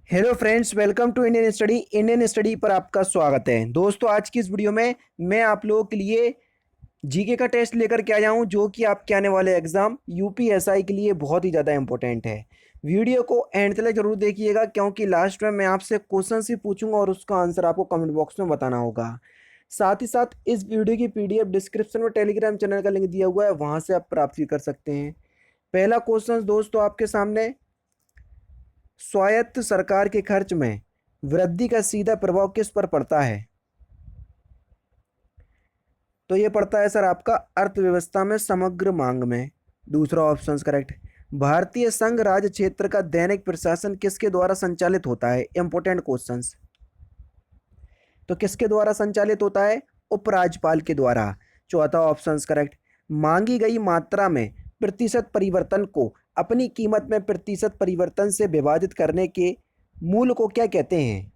Hello friends, welcome to Indian study पर आपका स्वागत है। दोस्तों, आज की इस वीडियो में मैं आप लोगों के लिए जीके का टेस्ट लेकर के आया हूं, जो कि आपके आने वाले एग्जाम यूपीएसआई के लिए बहुत ही ज़्यादा इंपॉर्टेंट है। वीडियो को एंड तक जरूर देखिएगा, क्योंकि लास्ट में मैं आपसे क्वेश्चन ही पूछूंगा और उसका आंसर आपको कमेंट बॉक्स में बताना होगा। साथ ही साथ इस वीडियो की पीडीएफ डिस्क्रिप्शन में टेलीग्राम चैनल का लिंक दिया हुआ है, वहाँ से आप प्राप्त भी कर सकते हैं। पहला क्वेश्चन दोस्तों आपके सामने, स्वायत्त सरकार के खर्च में वृद्धि का सीधा प्रभाव किस पर पड़ता है? तो ये पड़ता है सर आपका अर्थव्यवस्था में समग्र मांग में। दूसरा ऑप्शन करेक्ट। भारतीय संघ राज्य क्षेत्र का दैनिक प्रशासन किसके द्वारा संचालित होता है? Important questions. तो किसके द्वारा संचालित होता है? उपराज्यपाल के द्वारा। चौथा ऑप्शन करेक्ट। मांगी गई मात्रा में प्रतिशत परिवर्तन को अपनी कीमत में प्रतिशत परिवर्तन से विभाजित करने के मूल को क्या कहते हैं?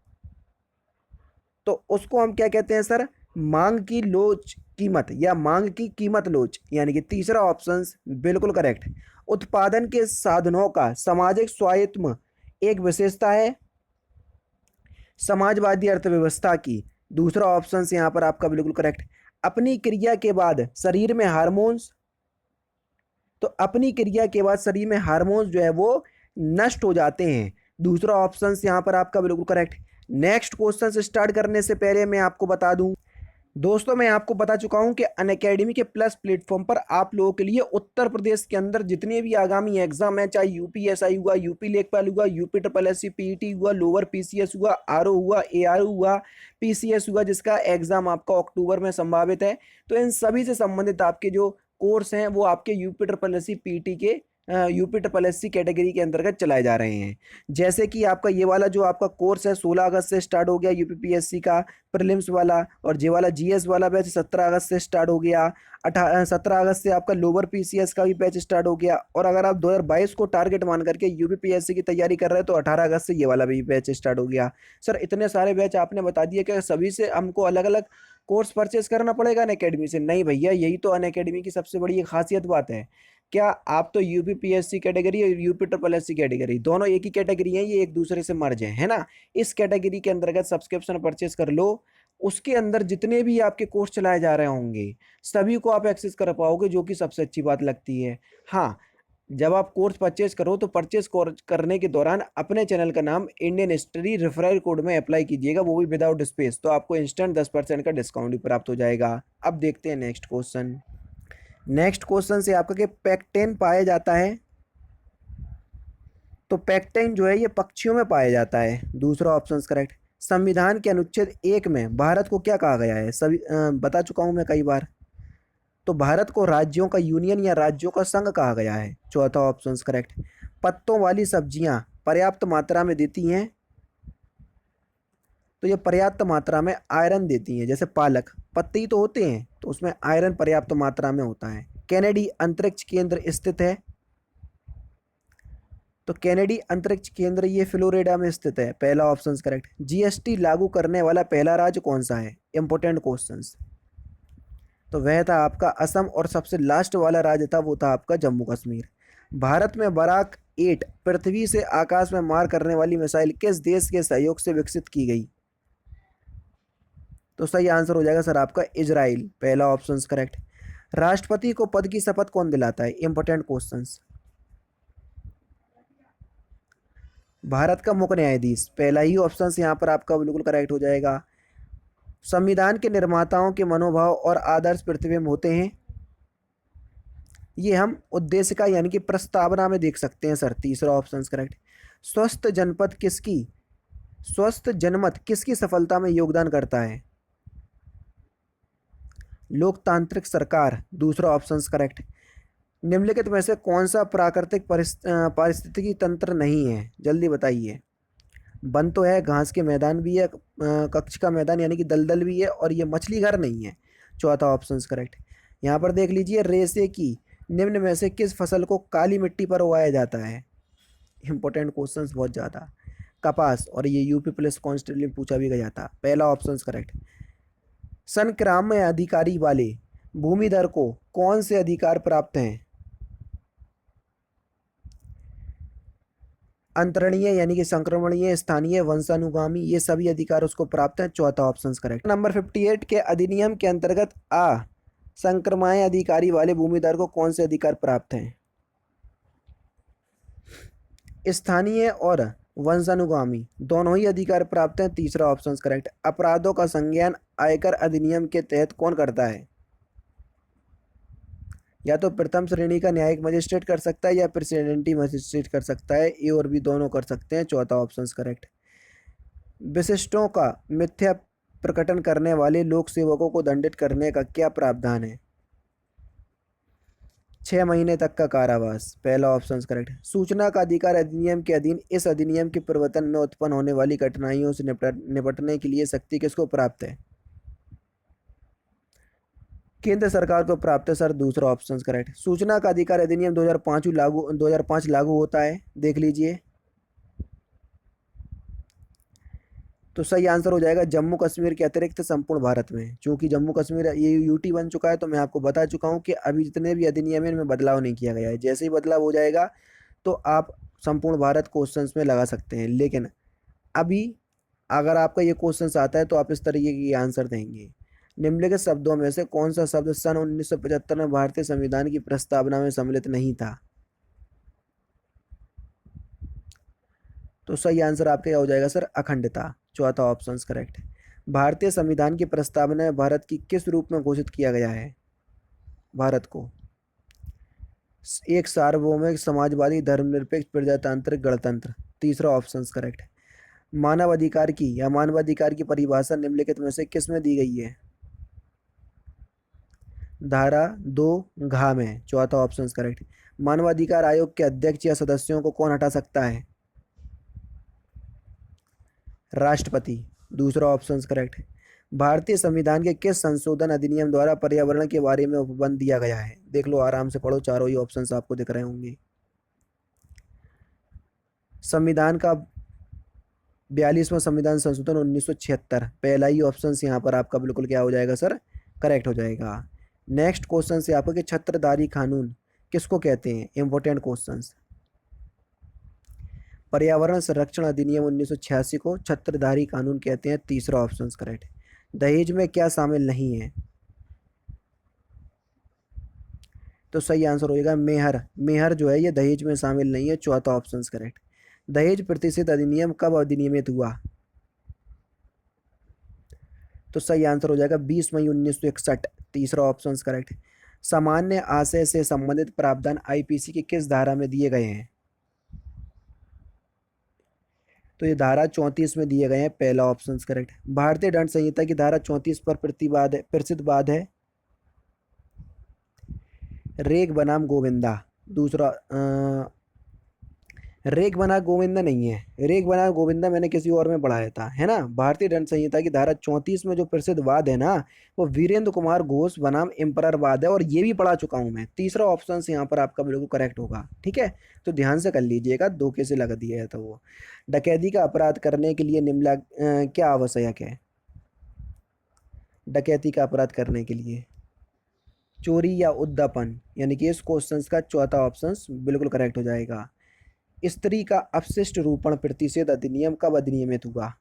तो उसको हम क्या कहते हैं सर? मांग की लोच कीमत या मांग की कीमत लोच, यानी कि तीसरा ऑप्शन बिल्कुल करेक्ट। उत्पादन के साधनों का सामाजिक स्वायत्तम एक विशेषता है समाजवादी अर्थव्यवस्था की। दूसरा ऑप्शन यहाँ पर आपका बिल्कुल करेक्ट। अपनी क्रिया के बाद शरीर में हार्मोन्स, तो अपनी क्रिया के बाद शरीर में हार्मोन्स जो है वो नष्ट हो जाते हैं। दूसरा ऑप्शन यहाँ पर आपका बिल्कुल करेक्ट। नेक्स्ट क्वेश्चन स्टार्ट करने से पहले मैं आपको बता दूं दोस्तों, मैं आपको बता चुका हूं कि अनअकैडमी के प्लस प्लेटफॉर्म पर आप लोगों के लिए उत्तर प्रदेश के अंदर जितने भी आगामी एग्जाम है, चाहे यूपीएसआई हुआ, यूपी लेखपाल हुआ, UP triple S C PET हुआ, लोअर पीसीएस हुआ, आरओ हुआ, एआरओ हुआ, पीसीएस हुआ, जिसका एग्जाम आपका अक्टूबर में संभावित है, तो इन सभी से संबंधित आपके जो कोर्स हैं वो आपके UP triple S C PET के UP triple S C category के अंतर्गत चलाए जा रहे हैं। जैसे कि आपका ये वाला जो आपका कोर्स है 16 अगस्त से स्टार्ट हो गया यूपीपीएससी का प्रीलिम्स वाला, और जे वाला जीएस वाला बैच 17 अगस्त से स्टार्ट हो गया। 17 अगस्त से आपका लोअर पीसीएस का भी बैच स्टार्ट हो गया। और अगर आप 2022 को टारगेट मान करके यूपीपीएससी की तैयारी कर रहे हैं तो 18 अगस्त से ये वाला भी बैच स्टार्ट हो गया। सर, इतने सारे बैच आपने बता दिए कि सभी से हमको अलग अलग कोर्स परचेस करना पड़ेगा अनअकैडमी से? नहीं भैया, यही तो अनअकैडमी की सबसे बड़ी खासियत बात है। क्या आप तो यूपीपीएससी कैटेगरी और UP triple S C category दोनों एक ही कैटेगरी हैं, ये एक दूसरे से मर्ज है ना? इस कैटेगरी के अंतर्गत सब्सक्रिप्शन परचेस कर लो, उसके अंदर जितने भी आपके कोर्स चलाए जा रहे होंगे सभी को आप एक्सेस कर पाओगे, जो कि सबसे अच्छी बात लगती है। हाँ, जब आप कोर्स परचेज करो तो परचेज करने के दौरान अपने चैनल का नाम इंडियन हिस्ट्री रेफरल कोड में अप्लाई कीजिएगा, वो भी विदाउट स्पेस, तो आपको इंस्टेंट 10% का डिस्काउंट भी प्राप्त हो जाएगा। अब देखते हैं नेक्स्ट क्वेश्चन। नेक्स्ट क्वेश्चन से आपका कि पैक्टेन पाया जाता है? तो पैक्टेन जो है ये पक्षियों में पाया जाता है। दूसरा ऑप्शन करेक्ट। संविधान के अनुच्छेद 1 में भारत को क्या कहा गया है? सभी बता चुका हूं मैं कई बार। तो भारत को राज्यों का यूनियन या राज्यों का संघ कहा गया है। चौथा ऑप्शन करेक्ट। पत्तों वाली सब्जियां पर्याप्त मात्रा में देती हैं? तो ये पर्याप्त मात्रा में आयरन देती हैं। जैसे पालक पत्ते ही तो होते हैं, तो उसमें आयरन पर्याप्त मात्रा में होता है। कैनेडी अंतरिक्ष केंद्र स्थित है? तो कैनेडी अंतरिक्ष केंद्र ये फ्लोरिडा में स्थित है। पहला ऑप्शन करेक्ट। जीएसटी लागू करने वाला पहला राज्य कौन सा है? Important questions. तो वह था आपका असम, और सबसे लास्ट वाला राज्य था वो था आपका जम्मू कश्मीर। भारत में बराक 8 पृथ्वी से आकाश में मार करने वाली मिसाइल किस देश के सहयोग से विकसित की गई? तो सही आंसर हो जाएगा सर आपका इजराइल। पहला ऑप्शन करेक्ट। राष्ट्रपति को पद की शपथ कौन दिलाता है? Important questions. भारत का मुख्य न्यायाधीश। पहला ही ऑप्शन यहाँ पर आपका बिल्कुल करेक्ट हो जाएगा। संविधान के निर्माताओं के मनोभाव और आदर्श पृथ्वी में होते हैं? ये हम उद्देश्य का यानी कि प्रस्तावना में देख सकते हैं सर। तीसरा ऑप्शन करेक्ट। स्वस्थ जनपद किसकी स्वस्थ जनमत किसकी सफलता में योगदान करता है? लोकतांत्रिक सरकार। दूसरा ऑप्शन करेक्ट। निम्नलिखित में से कौन सा प्राकृतिक पारिस्थितिकी तंत्र नहीं है? जल्दी बताइए। वन तो है, घास के मैदान भी है, कच्छ का मैदान यानी कि दलदल भी है, और ये मछली घर नहीं है। चौथा ऑप्शन करेक्ट। यहाँ पर देख लीजिए, रेसे की निम्न में से किस फसल को काली मिट्टी पर उगाया जाता है? इंपॉर्टेंट क्वेश्चंस बहुत ज़्यादा। कपास, और ये यूपी पुलिस कांस्टेबल में पूछा भी गया था। पहला ऑप्शन करेक्ट। संक्राम्य अधिकारी वाले भूमिधर को कौन से अधिकार प्राप्त हैं? अंतरणीय यानी कि संक्रमणीय, स्थानीय, वंशानुगामी, ये सभी अधिकार उसको प्राप्त है। चौथा ऑप्शन करेक्ट। नंबर 58 के अधिनियम के अंतर्गत संक्रमण अधिकारी वाले भूमिदार को कौन से अधिकार प्राप्त हैं? स्थानीय और वंशानुगामी दोनों ही अधिकार प्राप्त हैं। तीसरा ऑप्शन करेक्ट। अपराधों का संज्ञान आयकर अधिनियम के तहत कौन करता है? या तो प्रथम श्रेणी का न्यायिक मजिस्ट्रेट कर सकता है या प्रेसिडेंटी मजिस्ट्रेट कर सकता है। ए और बी दोनों कर सकते हैं। चौथा ऑप्शन करेक्ट। विशिष्टों का मिथ्या प्रकटन करने वाले लोक सेवकों को दंडित करने का क्या प्रावधान है? 6 महीने तक का कारावास। पहला ऑप्शन करेक्ट। सूचना का अधिकार अधिनियम के अधीन इस अधिनियम के प्रवर्तन में उत्पन्न होने वाली कठिनाइयों से निपटने के लिए शक्ति किसको प्राप्त है? केंद्र सरकार को प्राप्त है सर। दूसरा ऑप्शन करेक्ट। सूचना का अधिकार अधिनियम 2005 लागू होता है। देख लीजिए। तो सही आंसर हो जाएगा जम्मू कश्मीर के अतिरिक्त संपूर्ण भारत में। चूंकि जम्मू कश्मीर ये यूटी बन चुका है, तो मैं आपको बता चुका हूं कि अभी जितने भी अधिनियम है इनमें बदलाव नहीं किया गया है। जैसे ही बदलाव हो जाएगा तो आप संपूर्ण भारत क्वेश्चंस में लगा सकते हैं। लेकिन अभी अगर आपका ये क्वेश्चन आता है तो आप इस तरीके की आंसर देंगे। निम्नलिखित शब्दों में से कौन सा शब्द सन 1975 में भारतीय संविधान की प्रस्तावना में सम्मिलित नहीं था? तो सही आंसर आपका क्या हो जाएगा सर? अखंडता। चौथा ऑप्शन करेक्ट। भारतीय संविधान की प्रस्तावना में भारत की किस रूप में घोषित किया गया है? भारत को एक सार्वभौमिक, समाजवादी, धर्मनिरपेक्ष, प्रजातांत्रिक गणतंत्र। तीसरा ऑप्शन करेक्ट। मानवाधिकार की या मानवाधिकार की परिभाषा निम्नलिखित में से किस में दी गई है? धारा 2 में। चौथा ऑप्शन करेक्ट। मानवाधिकार आयोग के अध्यक्ष या सदस्यों को कौन हटा सकता है? राष्ट्रपति। दूसरा ऑप्शन करेक्ट। भारतीय संविधान के किस संशोधन अधिनियम द्वारा पर्यावरण के बारे में उपबंध दिया गया है? देख लो, आराम से पढ़ो, चारों ही ऑप्शंस आपको दिख रहे होंगे। संविधान का 42वां संविधान संशोधन 1976। पहला ही ऑप्शन यहाँ पर आपका बिल्कुल क्या हो जाएगा सर? करेक्ट हो जाएगा। नेक्स्ट क्वेश्चन से आपका कि छत्रधारी कानून किसको कहते हैं? Important question. पर्यावरण संरक्षण अधिनियम 1986 को छत्रधारी कानून कहते हैं। तीसरा ऑप्शन करेक्ट। दहेज में क्या शामिल नहीं है? तो सही आंसर होएगा मेहर। मेहर जो है ये दहेज में शामिल नहीं है। चौथा ऑप्शन करेक्ट। दहेज प्रतिषेध अधिनियम कब अधिनियमित हुआ? तो सही आंसर हो जाएगा 20 मई 1961। तीसरा ऑप्शन करेक्ट। सामान्य आशय से संबंधित प्रावधान आईपीसी की किस धारा में दिए गए हैं? तो ये धारा 34 में दिए गए हैं। पहला ऑप्शन करेक्ट। भारतीय दंड संहिता की धारा 34 पर प्रसिद्ध वाद है रेग बनाम गोविंदा। दूसरा रेग बना गोविंदा नहीं है। रेग बना गोविंदा मैंने किसी और में पढ़ाया था, है ना। भारतीय दंड संहिता की धारा 34 में जो प्रसिद्ध वाद है ना, वो वीरेंद्र कुमार घोष बनाम एम्परर वाद है, और ये भी पढ़ा चुका हूं मैं। तीसरा ऑप्शन यहाँ पर आपका बिल्कुल करेक्ट होगा। ठीक है, तो ध्यान से कर लीजिएगा, धोखे से लगा दिया है तो वो। डकैती का अपराध करने के लिए क्या आवश्यक है? डकैती का अपराध करने के लिए चोरी या उद्दापन, यानी कि इस क्वेश्चन का चौथा ऑप्शन बिल्कुल करेक्ट हो जाएगा। स्त्री का अपशिष्ट रूपण प्रतिषेध अधिनियम कब अधिनियमित हुआ?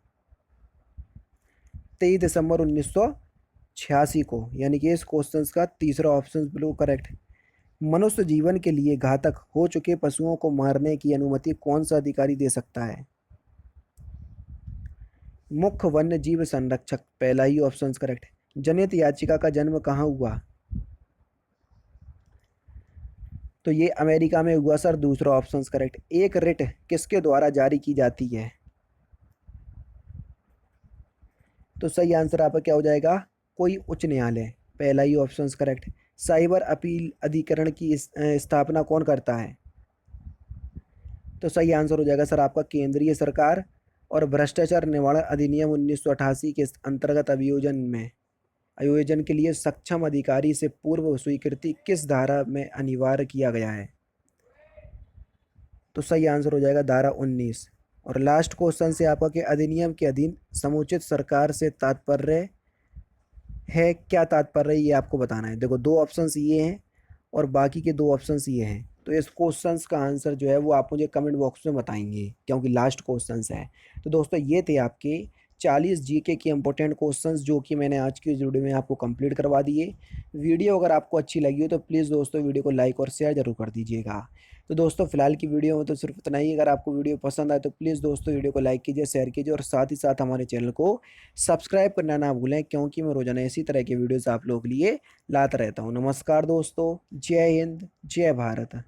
23 दिसंबर 1986 को, यानी कि इस क्वेश्चन का तीसरा ऑप्शन बिल्कुल करेक्ट। मनुष्य जीवन के लिए घातक हो चुके पशुओं को मारने की अनुमति कौन सा अधिकारी दे सकता है? मुख्य वन्य जीव संरक्षक। पहला ही ऑप्शन करेक्ट। जनहित याचिका का जन्म कहाँ हुआ? तो ये अमेरिका में हुआ सर। दूसरा ऑप्शन करेक्ट। एक रिट किसके द्वारा जारी की जाती है? तो सही आंसर आपका क्या हो जाएगा? कोई उच्च न्यायालय। पहला ही ऑप्शन करेक्ट। साइबर अपील अधिकरण की स्थापना कौन करता है? तो सही आंसर हो जाएगा सर आपका केंद्रीय सरकार। और भ्रष्टाचार निवारण अधिनियम 1988 के अंतर्गत आयोजन के लिए सक्षम अधिकारी से पूर्व स्वीकृति किस धारा में अनिवार्य किया गया है? तो सही आंसर हो जाएगा धारा 19। और लास्ट क्वेश्चन से आपका कि अधिनियम के अधीन समुचित सरकार से तात्पर्य है, क्या तात्पर्य ये आपको बताना है। देखो, दो ऑप्शंस ये हैं और बाकी के दो ऑप्शंस ये हैं। तो इस क्वेश्चंस का आंसर जो है वो आप मुझे कमेंट बॉक्स में बताएंगे, क्योंकि लास्ट क्वेश्चंस है। तो दोस्तों ये थे आपके 40 जीके के इंपॉर्टेंट क्वेश्चंस जो कि मैंने आज की इस वीडियो में आपको कंप्लीट करवा दिए। वीडियो अगर आपको अच्छी लगी हो तो प्लीज़ दोस्तों वीडियो को लाइक और शेयर जरूर कर दीजिएगा। तो दोस्तों फिलहाल की वीडियो में तो सिर्फ इतना ही। अगर आपको वीडियो पसंद आए तो प्लीज़ दोस्तों वीडियो को लाइक कीजिए, शेयर कीजिए और साथ ही साथ हमारे चैनल को सब्सक्राइब करना ना भूलें, क्योंकि मैं रोजाना इसी तरह के वीडियोज़ आप लोगों के लिए लाता रहता हूँ। नमस्कार दोस्तों, जय हिंद, जय भारत।